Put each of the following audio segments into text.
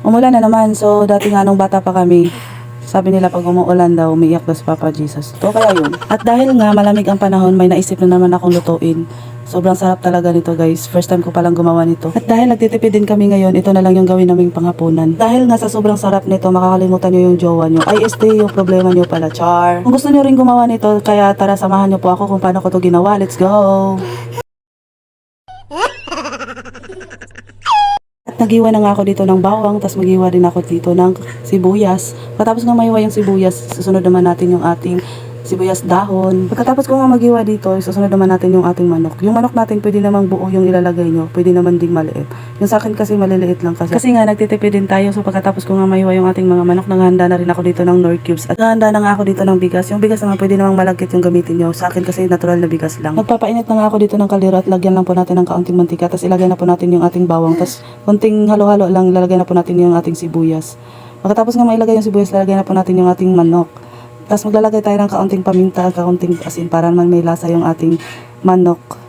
Umulan na naman. So, dati nga nung bata pa kami, sabi nila pag umuulan daw, umiiyak daw si Papa Jesus. To kaya yun. At dahil nga malamig ang panahon, may naisip na naman akong lutuin. Sobrang sarap talaga nito guys. First time ko palang gumawa nito. At dahil nagtitipid din kami ngayon, ito na lang yung gawin naming panghapunan. Dahil nga sa sobrang sarap nito, makakalimutan nyo yung jowa nyo. Ay, yung problema nyo pala, char. Kung gusto nyo rin gumawa nito, kaya tara samahan nyo po ako kung paano ko to ginawa. Let's go! At nagiwa na nga ako dito ng bawang, tapos magiwa din ako dito ng sibuyas. Pagkatapos nga maiwa yung sibuyas, susunod naman natin yung ating sibuyas dahon. Pagkatapos ko nga magiwa dito, susunod naman natin yung ating manok. Yung manok natin, pwede namang buo yung ilalagay nyo. Pwede naman ding maliit. Yung sa akin kasi maliliit lang kasi. Kasi nga, nagtitipid din tayo. So pagkatapos ko nga maiwa yung ating mga manok, nanghanda na rin ako dito ng Knorr cubes. At nanghanda na nga ako dito ng bigas. Yung bigas naman, pwede namang malagkit yung gamitin nyo. Sa akin kasi natural na bigas lang. Magpapainit na nga ako dito ng kaldero at lagyan lang po natin ng kaunting mantika. Tapos ilagay na po natin yung ating bawang. Tapos konting halo-halo lang, lalagay na po natin yung ating sibuyas. Pagkatapos nga mailagay yung sibuyas, lalagay na po natin yung ating manok. Tapos maglalagay tayo ng kaunting paminta, kaunting asin para naman may lasa yung ating manok.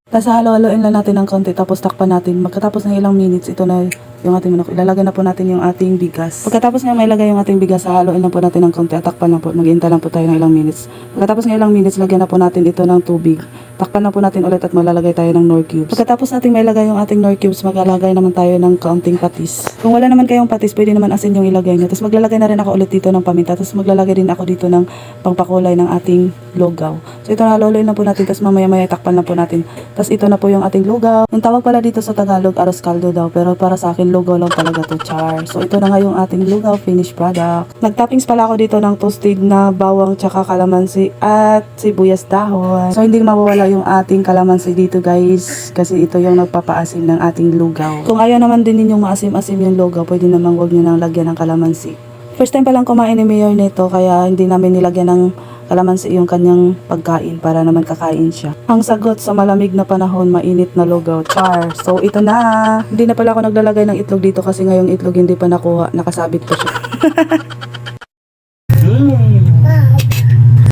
Tapos halo-haloin lang natin ng kaunti tapos takpan natin. Magkatapos ng ilang minutes, ito na yung ating manok. Ilalagay na po natin yung ating bigas. Pagkatapos nga mailagay yung ating bigas, haloin lang po natin ng kaunti at takpan lang po. Mag-iinta lang po tayo ng ilang minutes. Pagkatapos ng ilang minutes, lagyan na po natin ito ng tubig. Takpan na po natin ulit at maglalagay tayo ng Knorr cubes. Pagkatapos natin mailagay yung ating Knorr cubes, maglalagay naman tayo ng kaunting patis. Kung wala naman kayong patis, pwede naman asin yung ilagay nyo. Tapos maglalagay na rin ako ulit dito ng paminta. Tapos maglalagay din ako dito ng pangpakulay ng ating lugaw. So ito na, haloin lang po natin. Tapos mamaya-maya takpan lang po natin. Tapos ito na po yung ating lugaw. Yung tawag pala dito sa Tagalog, aros caldo daw. Pero para sa akin, lugaw lang talaga to, char. So ito na nga yung ating lugaw, finished product. Nagtoppings pala ako dito ng toasted na bawang tsaka kalamansi at sibuyas dahon. So hindi mawawala yung ating kalamansi dito guys. Kasi ito yung nagpapaasim ng ating lugaw. Kung ayaw naman din ninyong maasim-asim yung lugaw, pwede naman huwag nyo nang lagyan ng kalamansi. First time palang kumain ni Mayor nito, kaya hindi namin nilagyan ng kalamansi yung kanyang pagkain para naman kakain siya. Ang sagot sa malamig na panahon, mainit na lugaw, char. So ito na. Hindi na pala ako naglalagay ng itlog dito kasi ngayong itlog hindi pa nakuha, nakasabit pa siya.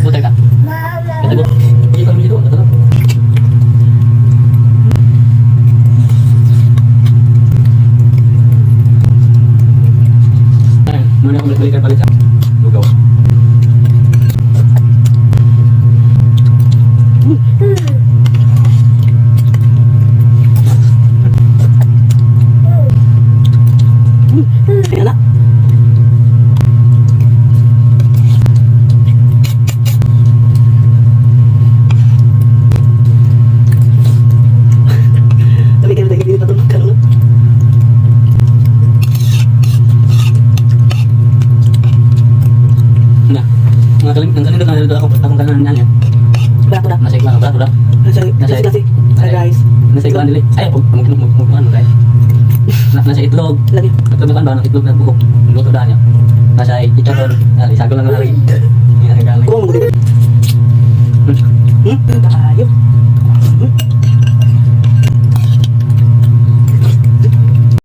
Buta ka. Katago. Hindi ka dito, katago. Ay, muna ako balik-balikan palit sa lugaw. Ayan na. Na. Mga kalim, ang kanina kanina ako akong kanan niya. Bra. Nasa ikla, bra. Nasa guys. Nasa ikla nila. Ay, mo ano dai. Nasa itlog. Lagi. Itlog kan ba ng itlog na buhok. Luto da niya. Nasa icharon. Isago lang na rin. Yan galing. Kung